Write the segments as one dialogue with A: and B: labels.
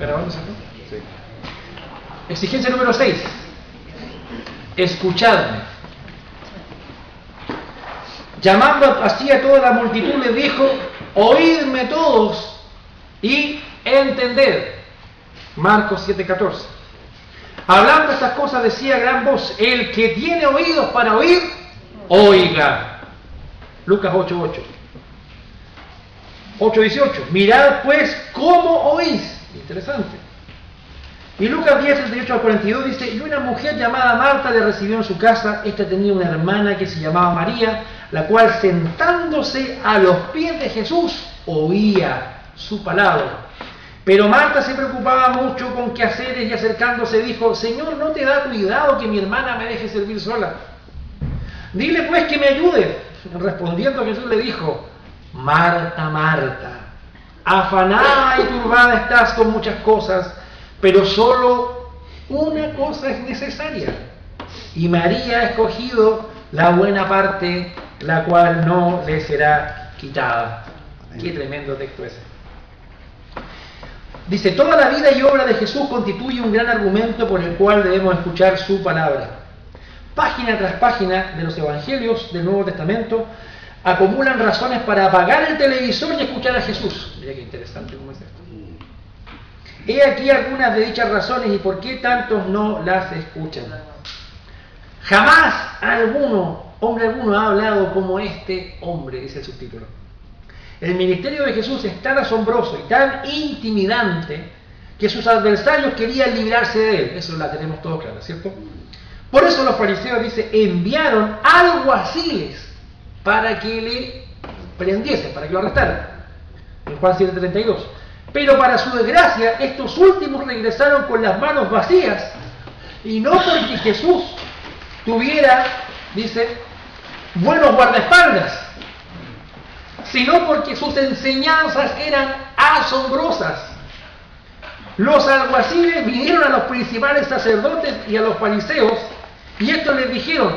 A: ¿Grabando, cierto? Sí. Exigencia número 6. Escuchadme. Llamando así a toda la multitud, les dijo: oídme todos y entended. Marcos 7:14. Hablando estas cosas decía a gran voz: el que tiene oídos para oír, oiga. Lucas 8:8. 8:18. Mirad pues cómo oís. Interesante. Y Lucas 10:38-42 dice: y una mujer llamada Marta le recibió en su casa. Esta tenía una hermana que se llamaba María, la cual sentándose a los pies de Jesús oía su palabra. Pero Marta se preocupaba mucho con quehaceres y acercándose dijo: Señor, ¿no te da cuidado que mi hermana me deje servir sola? Dile pues que me ayude. Respondiendo Jesús le dijo: Marta, Marta, afanada y turbada estás con muchas cosas, pero solo una cosa es necesaria. Y María ha escogido la buena parte, la cual no le será quitada. Qué tremendo texto ese. Dice: toda la vida y obra de Jesús constituye un gran argumento por el cual debemos escuchar su palabra. Página tras página de los evangelios del Nuevo Testamento acumulan razones para apagar el televisor y escuchar a Jesús. Mira qué interesante cómo es esto. He aquí algunas de dichas razones y por qué tantos no las escuchan. Jamás hombre alguno ha hablado como este hombre, dice el subtítulo. El ministerio de Jesús es tan asombroso y tan intimidante que sus adversarios querían librarse de él. Eso la tenemos todo claro, ¿cierto? Por eso los fariseos, dice, enviaron alguaciles para que le prendiesen, para que lo arrestaran. En Juan 7:32. Pero para su desgracia, estos últimos regresaron con las manos vacías. Y no porque Jesús tuviera, dice, buenos guardaespaldas, sino porque sus enseñanzas eran asombrosas. Los alguaciles vinieron a los principales sacerdotes y a los fariseos, y estos les dijeron: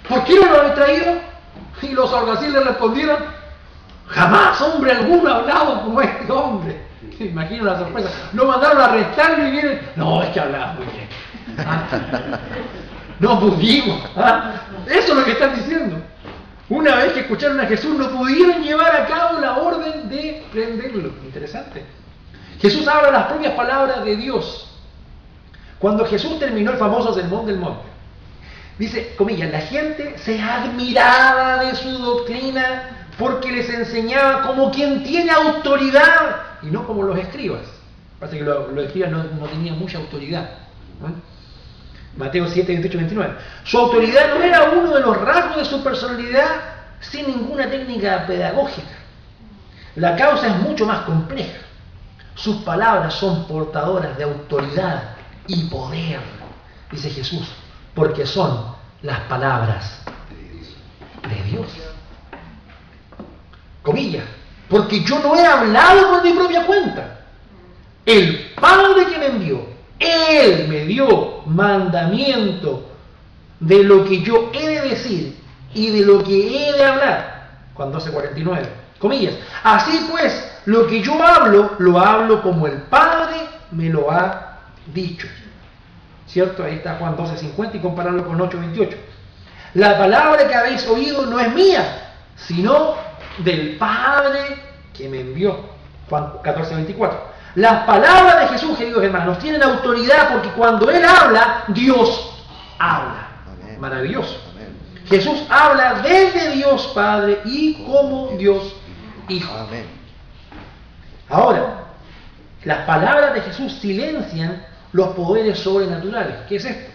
A: ¿por qué no lo habéis traído? Y los alguaciles respondieron: jamás hombre alguno ha hablado como este hombre. Me imagino la sorpresa. Lo mandaron a arrestarlo y vienen: no, es que hablaba muy bien. No pudimos. Eso es lo que están diciendo. Una vez que escucharon a Jesús, no pudieron llevar a cabo la orden de prenderlo. Interesante. Jesús habla las propias palabras de Dios. Cuando Jesús terminó el famoso Sermón del Monte, dice, comillas, la gente se admiraba de su doctrina porque les enseñaba como quien tiene autoridad y no como los escribas. Parece que los escribas no tenían mucha autoridad. Mateo 7:28-29. Su autoridad no era uno de los rasgos de su personalidad sin ninguna técnica pedagógica. La causa es mucho más compleja. Sus palabras son portadoras de autoridad y poder, dice Jesús, porque son las palabras de Dios. Comillas, porque yo no he hablado por mi propia cuenta. El Padre que me envió, Él me dio mandamiento de lo que yo he de decir y de lo que he de hablar. Juan 12:49. Comillas. Así pues, lo que yo hablo, lo hablo como el Padre me lo ha dicho. ¿Cierto? Ahí está Juan 12:50 y compararlo con 8:28. La palabra que habéis oído no es mía, sino del Padre que me envió. Juan 14:24. Las palabras de Jesús, queridos hermanos, tienen autoridad porque cuando Él habla, Dios habla. Amén. Maravilloso. Amén. Jesús habla desde Dios Padre y como Dios Hijo. Amén. Ahora, las palabras de Jesús silencian los poderes sobrenaturales. ¿Qué es esto?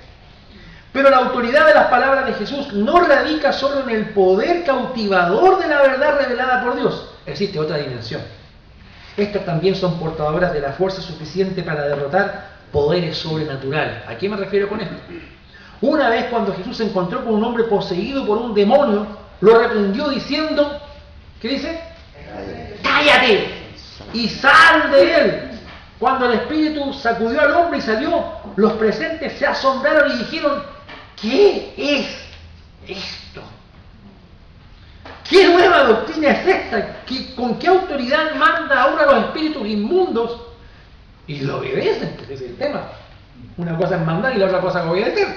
A: Pero la autoridad de las palabras de Jesús no radica solo en el poder cautivador de la verdad revelada por Dios. Existe otra dimensión. Estas también son portadoras de la fuerza suficiente para derrotar poderes sobrenaturales. ¿A qué me refiero con esto? Una vez cuando Jesús se encontró con un hombre poseído por un demonio, lo reprendió diciendo, ¿qué dice? ¡Cállate! Y sal de él. Cuando el espíritu sacudió al hombre y salió, los presentes se asombraron y dijeron, ¿qué es esto? ¿Qué nueva doctrina es esta? ¿Con qué autoridad manda ahora a los espíritus inmundos Y lo obedecen, ese es el tema. Una cosa es mandar y la otra cosa es obedecer.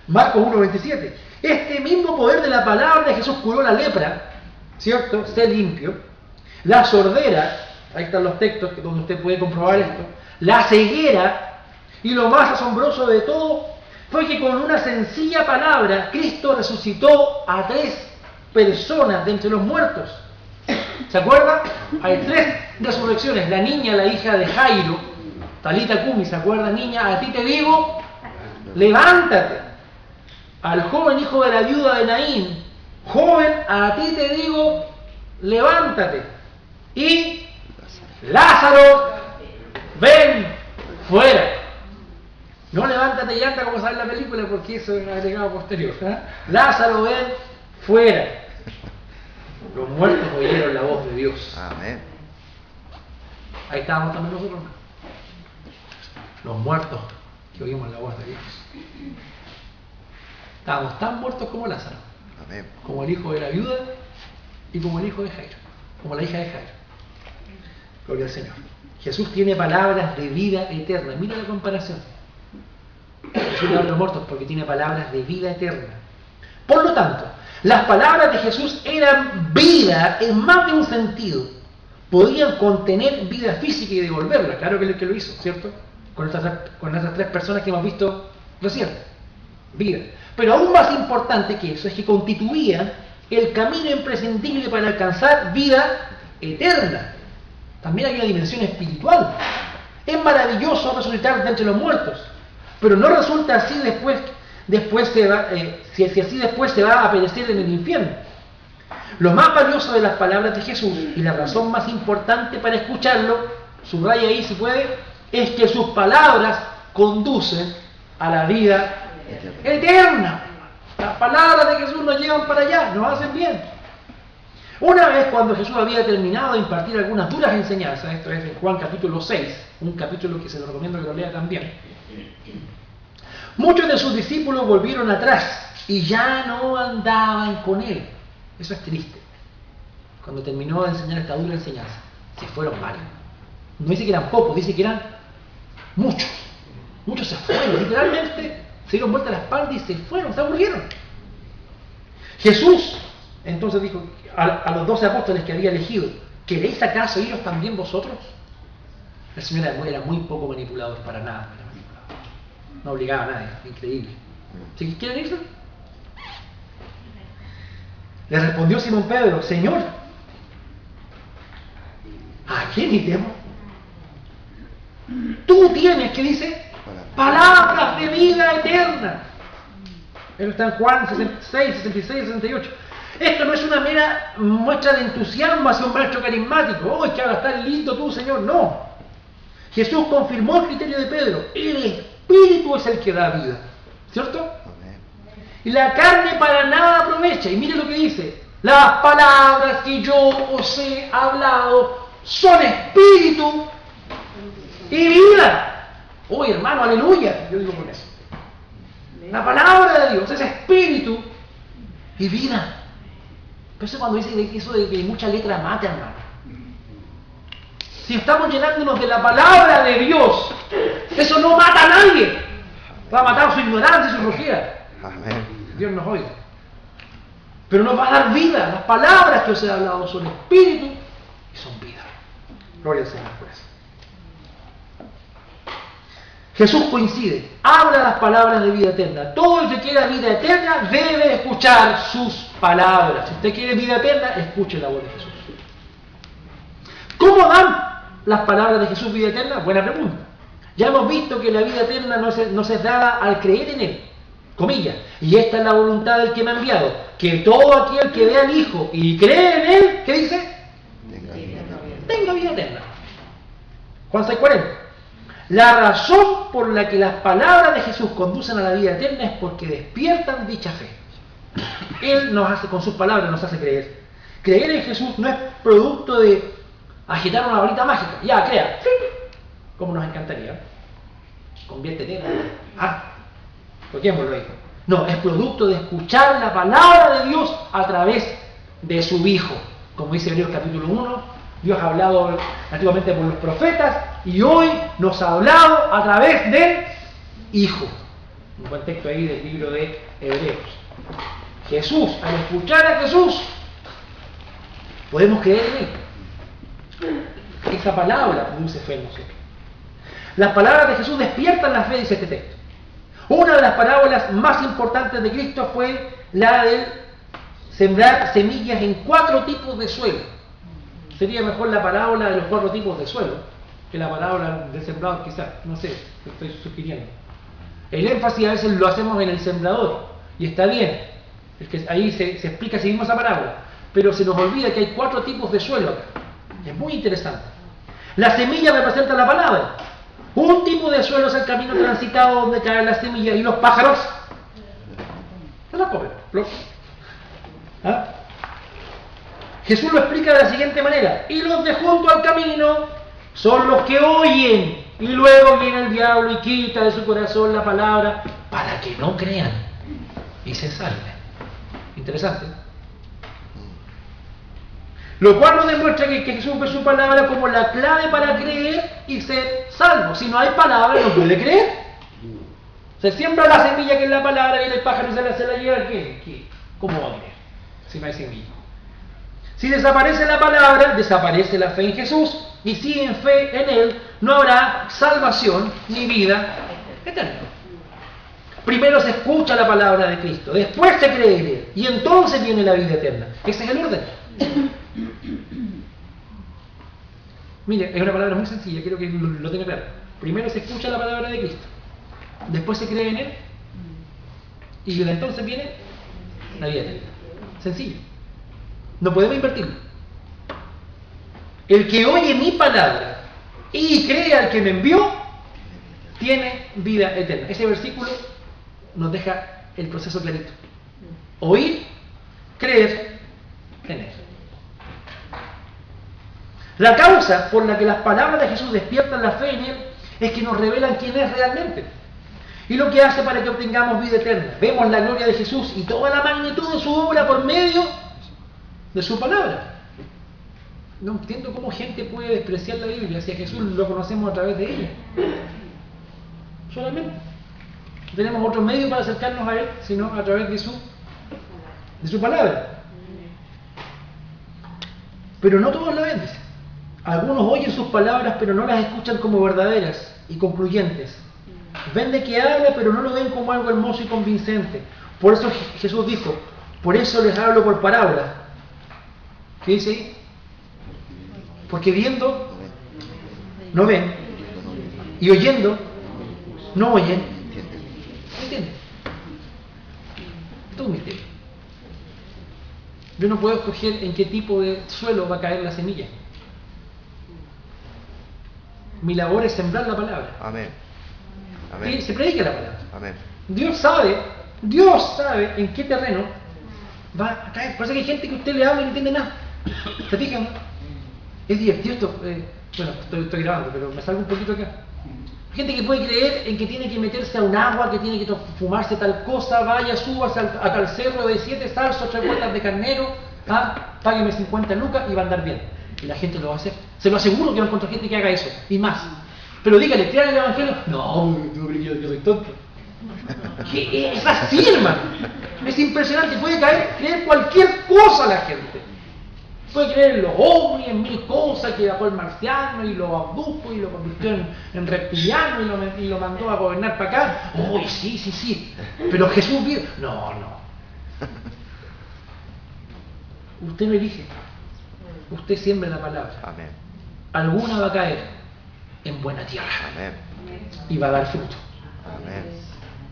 A: Marcos 1:27. Este mismo poder de la palabra de Jesús curó la lepra, ¿cierto? Sé limpio. La sordera, ahí están los textos donde usted puede comprobar esto. La ceguera, y lo más asombroso de todo fue que con una sencilla palabra Cristo resucitó a 3 personas de entre los muertos. ¿Se acuerda? Hay 3 resurrecciones. La niña, la hija de Jairo, Talita Cumi, ¿se acuerda, niña? A ti te digo, levántate. Al joven hijo de la viuda de Naín, joven, a ti te digo, levántate. Y Lázaro, ven fuera. No levántate y anda como sale en la película, porque eso es un agregado posterior. Lázaro, ven fuera. Los muertos oyeron la voz de Dios.
B: Amén.
A: Ahí estábamos también nosotros. Los muertos que oímos la voz de Dios. Estábamos tan muertos como Lázaro.
B: Amén.
A: Como el hijo de la viuda y como el hijo de Jairo. Como la hija de Jairo. Gloria al Señor. Jesús tiene palabras de vida eterna. Mira la comparación. Jesús le habla a los muertos porque tiene palabras de vida eterna. Por lo tanto, las palabras de Jesús eran vida en más de un sentido. Podían contener vida física y devolverla. Claro que es el que lo hizo, ¿cierto? Con esas 3 personas que hemos visto recién. Vida. Pero aún más importante que eso es que constituían el camino imprescindible para alcanzar vida eterna. También hay una dimensión espiritual. Es maravilloso resucitar de entre los muertos, pero no resulta así después se va, si así después se va a perecer en el infierno. Lo más valioso de las palabras de Jesús y la razón más importante para escucharlo, subraya ahí si puede, es que sus palabras conducen a la vida eterna. Las palabras de Jesús nos llevan para allá, nos hacen bien. Una vez cuando Jesús había terminado de impartir algunas duras enseñanzas, esto es en Juan capítulo 6, un capítulo que se lo recomiendo que lo lea también, muchos de sus discípulos volvieron atrás y ya no andaban con él. Eso es triste. Cuando terminó de enseñar esta dura enseñanza, se fueron varios. No dice que eran pocos, dice que eran muchos. Muchos se fueron, literalmente se dieron vuelta a la espalda y se fueron, se aburrieron. Jesús entonces dijo a los 12 apóstoles que había elegido, ¿queréis acaso iros también vosotros? El Señor era muy poco manipulador, para nada. No obligaba a nadie, increíble. ¿Sí? ¿Quieren irse? Le respondió Simón Pedro, Señor, ¿a quién iremos? Tú tienes, ¿qué dice? Palabras de vida eterna. Eso está en Juan 6, 66, 68. Esto no es una mera muestra de entusiasmo hacia un maestro carismático. ¡Oh, es que ahora estás lindo tú, Señor! No. Jesús confirmó el criterio de Pedro. El Espíritu es el que da vida. ¿Cierto? Y la carne para nada aprovecha. Y mire lo que dice. Las palabras que yo os he hablado son espíritu y vida. Uy, hermano, aleluya. Yo digo con eso. La palabra de Dios es espíritu y vida. Pero eso cuando dice eso de que mucha letra mata, hermano. Si estamos llenándonos de la palabra de Dios, eso no mata a nadie. Va a matar su ignorancia y su flojera. Dios nos oiga. Pero nos va a dar vida. Las palabras que os he hablado son espíritu y son vida. Gloria al Señor por eso. Jesús coincide, habla las palabras de vida eterna. Todo el que quiera vida eterna debe escuchar sus palabras. Si usted quiere vida eterna, escuche la voz de Jesús. ¿Cómo dan las palabras de Jesús vida eterna? Buena pregunta. Ya hemos visto que la vida eterna no se es dada al creer en Él. Comillas. Y esta es la voluntad del que me ha enviado. Que todo aquel que vea al Hijo y cree en Él, ¿qué dice? Tenga vida eterna. Juan 6:40. La razón por la que las palabras de Jesús conducen a la vida eterna es porque despiertan dicha fe. Él nos hace, con sus palabras nos hace creer. Creer en Jesús no es producto de agitar una varita mágica. Ya, crea. Como nos encantaría. Conviértete. Toquémoslo ahí. No, es producto de escuchar la palabra de Dios a través de su Hijo. Como dice Hebreos capítulo 1, Dios ha hablado antiguamente por los profetas y hoy nos ha hablado a través del Hijo. Un contexto ahí del libro de Hebreos. Jesús, al escuchar a Jesús, podemos creer en Él. Esa palabra produce fe en nosotros. Las palabras de Jesús despiertan la fe, dice este texto. Una de las parábolas más importantes de Cristo fue la de sembrar semillas en 4 tipos de suelo. Sería mejor la parábola de los 4 tipos de suelo que la parábola del sembrador, quizás. No sé, estoy sugiriendo. El énfasis a veces lo hacemos en el sembrador, y está bien. Es que ahí se explica así mismo esa parábola. Pero se nos olvida que hay 4 tipos de suelo acá. Es muy interesante. La semilla representa la palabra. Un tipo de suelo es el camino transitado donde cae la semilla y los pájaros se la comen. ¿Ah? Jesús lo explica de la siguiente manera: y los de junto al camino son los que oyen, y luego viene el diablo y quita de su corazón la palabra para que no crean y se salven. Interesante. Lo cual nos demuestra que Jesús ve su palabra como la clave para creer y ser salvo. Si no hay palabra, no puede creer. Se siembra la semilla que es la palabra, viene el pájaro y se la lleva. ¿Cómo va a creer si no hay semilla? Si desaparece la palabra, desaparece la fe en Jesús, y sin fe en Él no habrá salvación ni vida eterna. Primero se escucha la palabra de Cristo, después se cree en Él, y entonces viene la vida eterna. Ese es el orden. Mire, es una palabra muy sencilla, quiero que lo tenga claro. Primero se escucha la palabra de Cristo, después se cree en Él, y entonces viene la vida eterna. Sencillo. No podemos invertirlo. El que oye mi palabra y cree al que me envió, tiene vida eterna. Ese versículo nos deja el proceso clarito. Oír, creer en Él. La causa por la que las palabras de Jesús despiertan la fe en Él es que nos revelan quién es realmente y lo que hace para que obtengamos vida eterna. Vemos la gloria de Jesús y toda la magnitud de su obra por medio de su palabra. No entiendo cómo gente puede despreciar la Biblia si a Jesús lo conocemos a través de ella. Solamente. No tenemos otro medio para acercarnos a Él sino a través de su palabra. Pero no todos la ven, dice. Algunos oyen sus palabras pero no las escuchan como verdaderas y concluyentes. Ven de que habla pero no lo ven como algo hermoso y convincente. Por eso Jesús dijo: por eso les hablo por parábolas. ¿Qué dice ahí? Porque viendo no ven y oyendo no oyen. ¿Entiendes? Todo un misterio. Yo no puedo escoger en qué tipo de suelo va a caer la semilla. Mi labor es sembrar la palabra.
B: Amén. Amén.
A: Y se predica la palabra.
B: Amén.
A: Dios sabe en qué terreno va a caer. Por eso que hay gente que usted le habla y no entiende nada. ¿Se fijan? Es divertido esto. Bueno, estoy grabando, pero me salgo un poquito acá. Gente que puede creer en que tiene que meterse a un agua, que tiene que fumarse tal cosa, vaya, súbase a tal cerro de 7 salsos, 3 vueltas de carnero, págueme 50 lucas y va a andar bien. Y la gente lo va a hacer. Se lo aseguro que va a encontrar gente que haga eso, y más. Pero dígale, ¿crean el evangelio? No, yo soy tonto. ¿Qué es así, hermano? Es impresionante, puede creer cualquier cosa la gente. Puede creer en los ovnis, en 1000 cosas, que bajó el marciano y lo abdujo y lo convirtió en reptiliano y lo mandó a gobernar para acá. ¡Uy, sí! Pero Jesús vio. No. Usted me elige. Usted siembra la palabra.
B: Amén.
A: Alguna va a caer en buena tierra.
B: Amén.
A: Y va a dar fruto.
B: Amén.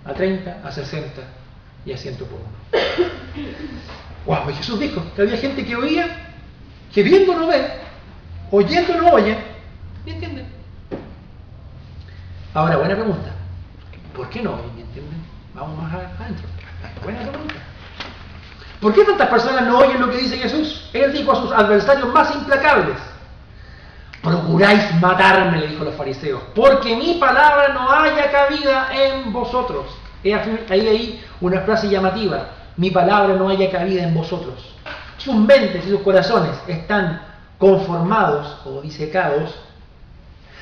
A: A 30, a 60 y a 100 por uno. ¡Wow! Y Jesús dijo que había gente que oía, que viendo no ve, oyendo no oye. ¿Me entienden? Ahora, buena pregunta. ¿Por qué no oyen? ¿Me entienden? Vamos más adentro. Buena pregunta. ¿Por qué tantas personas no oyen lo que dice Jesús? Él dijo a sus adversarios más implacables: procuráis matarme, le dijo a los fariseos, porque mi palabra no haya cabida en vosotros. Ahí una frase llamativa: mi palabra no haya cabida en vosotros. Sus mentes y sus corazones están conformados o disecados,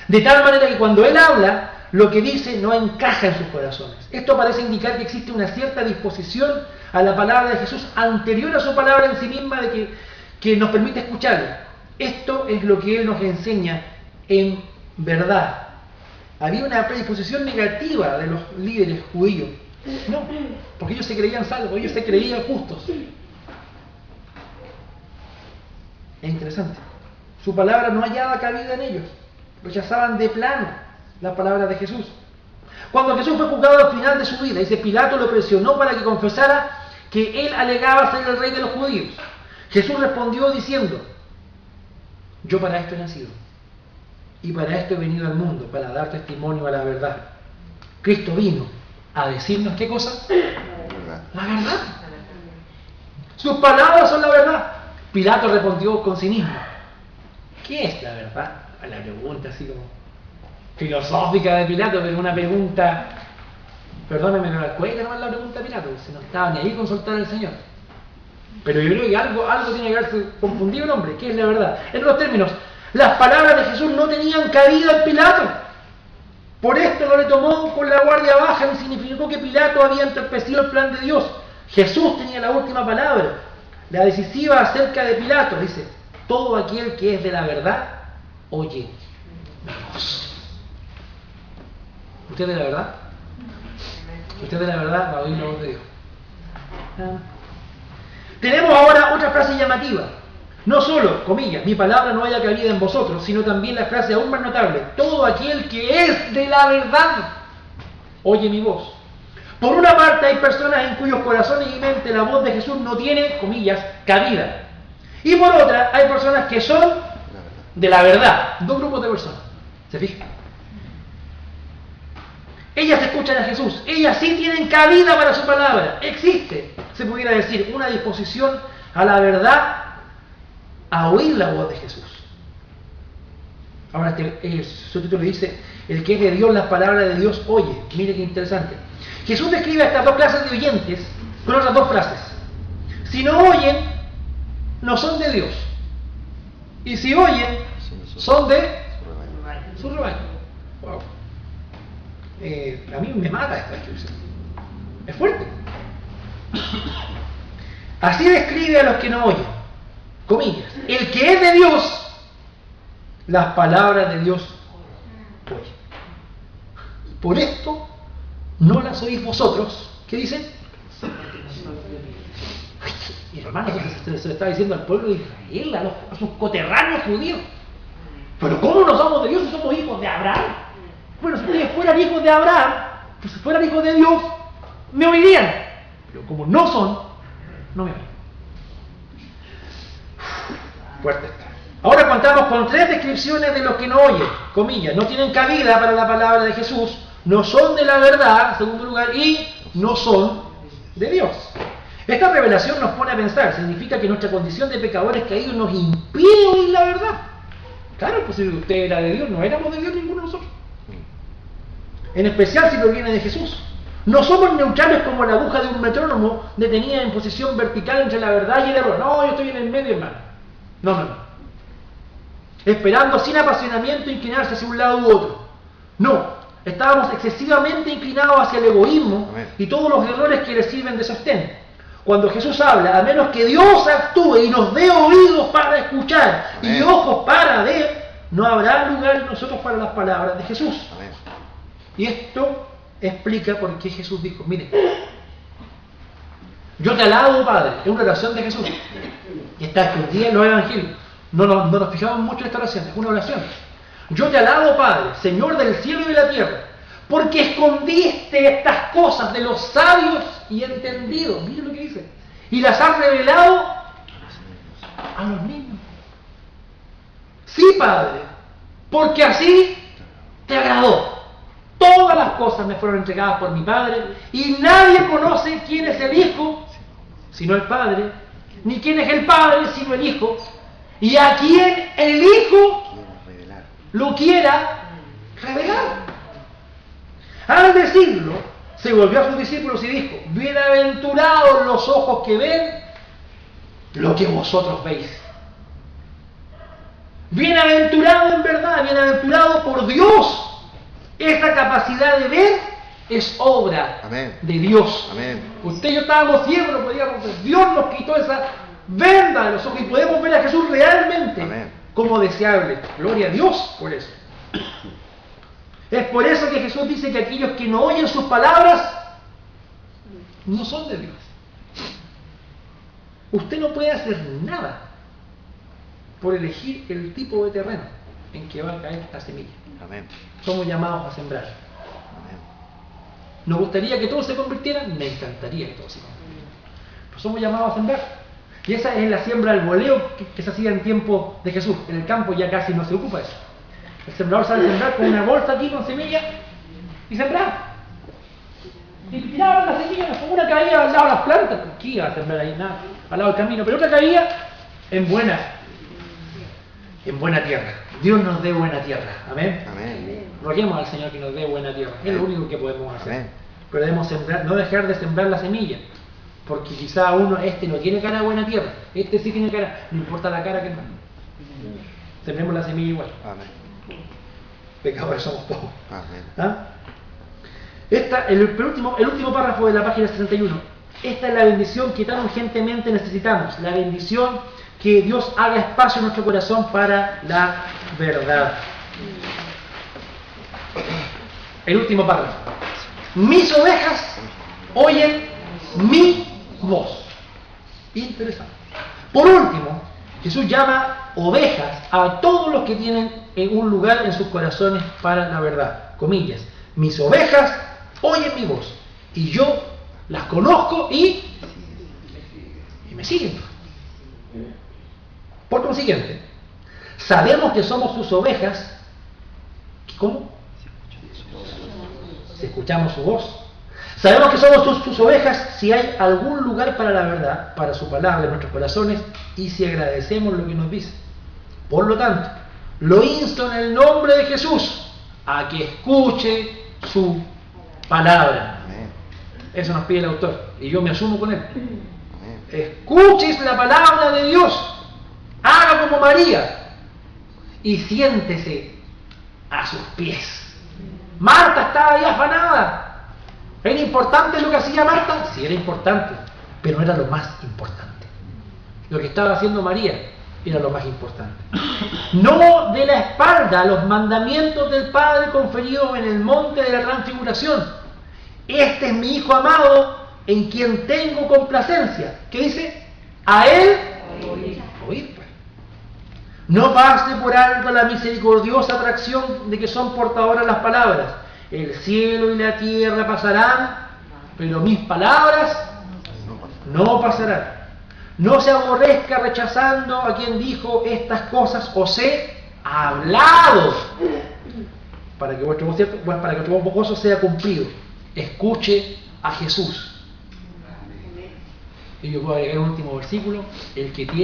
A: de tal manera que cuando Él habla, lo que dice no encaja en sus corazones. Esto parece indicar que existe una cierta disposición a la palabra de Jesús anterior a su palabra en sí misma que nos permite escucharla. Esto es lo que Él nos enseña en verdad. Había una predisposición negativa de los líderes judíos. No, porque ellos se creían salvos, ellos se creían justos. Es interesante. Su palabra no hallaba cabida en ellos. Rechazaban de plano las palabras de Jesús. Cuando Jesús fue juzgado al final de su vida, dice, Pilato lo presionó para que confesara que él alegaba ser el rey de los judíos. Jesús respondió diciendo, yo para esto he nacido y para esto he venido al mundo, para dar testimonio a la verdad. Cristo vino a decirnos ¿qué cosa? La verdad. Sus palabras son la verdad. Pilato respondió con cinismo, ¿qué es la verdad? A la pregunta así como filosófica de Pilato, pero una pregunta, perdóname, no la cuenta nomás la pregunta de Pilato, se no estaba ni ahí con soltar al Señor. Pero yo creo que algo tiene que haberse confundido el hombre, ¿qué es la verdad? En otros términos, las palabras de Jesús no tenían cabida en Pilato. Por esto no le tomó con la guardia baja ni significó que Pilato había entorpecido el plan de Dios. Jesús tenía la última palabra, la decisiva acerca de Pilato. Dice, todo aquel que es de la verdad, oye mi voz. ¿Usted es de la verdad? ¿Usted es de la verdad? Va a oír la voz de Dios. Tenemos ahora otra frase llamativa. No solo, comillas, mi palabra no haya cabida en vosotros, sino también la frase aún más notable, todo aquel que es de la verdad, oye mi voz. Por una parte hay personas en cuyos corazones y mente la voz de Jesús no tiene, comillas, cabida. Y por otra hay personas que son de la verdad. Dos grupos de personas. ¿Se fijan? Ellas escuchan a Jesús, ellas sí tienen cabida para su palabra. Existe, se pudiera decir, una disposición a la verdad, a oír la voz de Jesús. Ahora su título dice, el que es de Dios, las palabras de Dios oye. Mire qué interesante. Jesús describe a estas dos clases de oyentes con otras dos frases. Si no oyen, no son de Dios. Y si oyen, son de su rebaño. Wow. A mí me mata esta descripción. Es fuerte. Así describe a los que no oyen. Comillas. El que es de Dios, las palabras de Dios oye. Por esto no las oís vosotros. ¿Qué dicen? Ay, hermano, se lo está diciendo al pueblo de Israel, a sus coterráneos judíos. Pero ¿cómo no somos de Dios si somos hijos de Abraham? Bueno, si ustedes fueran hijos de Abraham, pues si fueran hijos de Dios, me oirían. Pero como no son, no me oyen. Fuerte está. Ahora contamos con tres descripciones de los que no oyen, comillas, no tienen cabida para la palabra de Jesús, no son de la verdad, en segundo lugar, y no son de Dios. Esta revelación nos pone a pensar, significa que nuestra condición de pecadores caídos nos impide oír la verdad. Claro, pues si usted era de Dios, no éramos de Dios ninguno de nosotros. En especial si proviene de Jesús. No somos neutrales como la aguja de un metrónomo detenida en posición vertical entre la verdad y el error. No, yo estoy en el medio, hermano. No. Esperando sin apasionamiento inclinarse hacia un lado u otro. No, estábamos excesivamente inclinados hacia el egoísmo y todos los errores que le sirven de sostén. Cuando Jesús habla, a menos que Dios actúe y nos dé oídos para escuchar y ojos para ver, no habrá lugar en nosotros para las palabras de Jesús. Y esto explica por qué Jesús dijo, mire, yo te alabo, Padre, es una oración de Jesús, que está escondida en los evangelios. No nos fijamos mucho en esta oración, es una oración. Yo te alabo, Padre, Señor del cielo y de la tierra, porque escondiste estas cosas de los sabios y entendidos, mire lo que dice, y las has revelado a los niños. Sí, Padre, porque así te agradó. Todas las cosas me fueron entregadas por mi Padre, y nadie conoce quién es el Hijo, sino el Padre, ni quién es el Padre, sino el Hijo, y a quien el Hijo lo quiera revelar. Al decirlo, se volvió a sus discípulos y dijo, bienaventurados los ojos que ven lo que vosotros veis. Bienaventurado en verdad, bienaventurado por Dios. Esta capacidad de ver es obra
B: Amén.
A: de Dios.
B: Amén.
A: Usted y yo estábamos ciegos, no podíamos ver. Dios nos quitó esa venda de los ojos y podemos ver a Jesús realmente.
B: Amén.
A: Como deseable. Gloria a Dios por eso. Es por eso que Jesús dice que aquellos que no oyen sus palabras no son de Dios. Usted no puede hacer nada por elegir el tipo de terreno en que va a caer la semilla.
B: Amén.
A: Somos llamados a sembrar.
B: Amén.
A: ¿Nos gustaría que todos se convirtieran? Me encantaría que todos se convirtieran. Pero somos llamados a sembrar. Y esa es la siembra al voleo que se hacía en tiempo de Jesús. En el campo ya casi no se ocupa eso. El sembrador sale a sembrar con una bolsa aquí con semilla y sembrar. Y tiraban las semillas, una caía al lado de las plantas. ¿Qué iba a sembrar ahí? Nada, al lado del camino. Pero otra caía en buena tierra. Dios nos dé buena tierra. Amén.
B: Amén.
A: Roguemos al Señor que nos dé buena tierra. Es lo único que podemos hacer.
B: Amén.
A: Pero debemos sembrar, no dejar de sembrar la semilla. Porque quizá uno, no tiene cara de buena tierra. Este sí tiene cara. No importa la cara que no. Sembremos la semilla igual.
B: Amén.
A: Pecadores somos todos.
B: Amén.
A: ¿Ah? El último párrafo de la página 61. Esta es la bendición que tan urgentemente necesitamos. La bendición que Dios haga espacio en nuestro corazón para la verdad. El último párrafo. Mis ovejas oyen mi voz. Interesante. Por último, Jesús llama ovejas a todos los que tienen un lugar en sus corazones para la verdad. Comillas. Mis ovejas oyen mi voz y yo las conozco y me siguen. Por consiguiente, sabemos que somos sus ovejas. ¿Cómo? Si escuchamos su voz. Sabemos que somos sus ovejas si hay algún lugar para la verdad, para su palabra en nuestros corazones y si agradecemos lo que nos dice. Por lo tanto, lo insto en el nombre de Jesús a que escuche su palabra.
B: Amén.
A: Eso nos pide el autor y yo me asumo con él.
B: Amén.
A: Escuches la palabra de Dios. Haga como María y siéntese a sus pies. Marta estaba ahí afanada. ¿Era importante lo que hacía Marta? Sí, era importante, pero no era lo más importante. Lo que estaba haciendo María era lo más importante. No de la espalda a los mandamientos del Padre conferidos en el monte de la transfiguración. Este es mi Hijo amado en quien tengo complacencia. ¿Qué dice? A él oír. Pues. No pase por alto la misericordiosa atracción de que son portadoras las palabras. El cielo y la tierra pasarán, pero mis palabras no pasarán. No se aborrezca rechazando a quien dijo estas cosas, os he hablado, para que vuestro gozo sea cumplido. Escuche a Jesús. Y yo voy a agregar un último versículo, el que tiene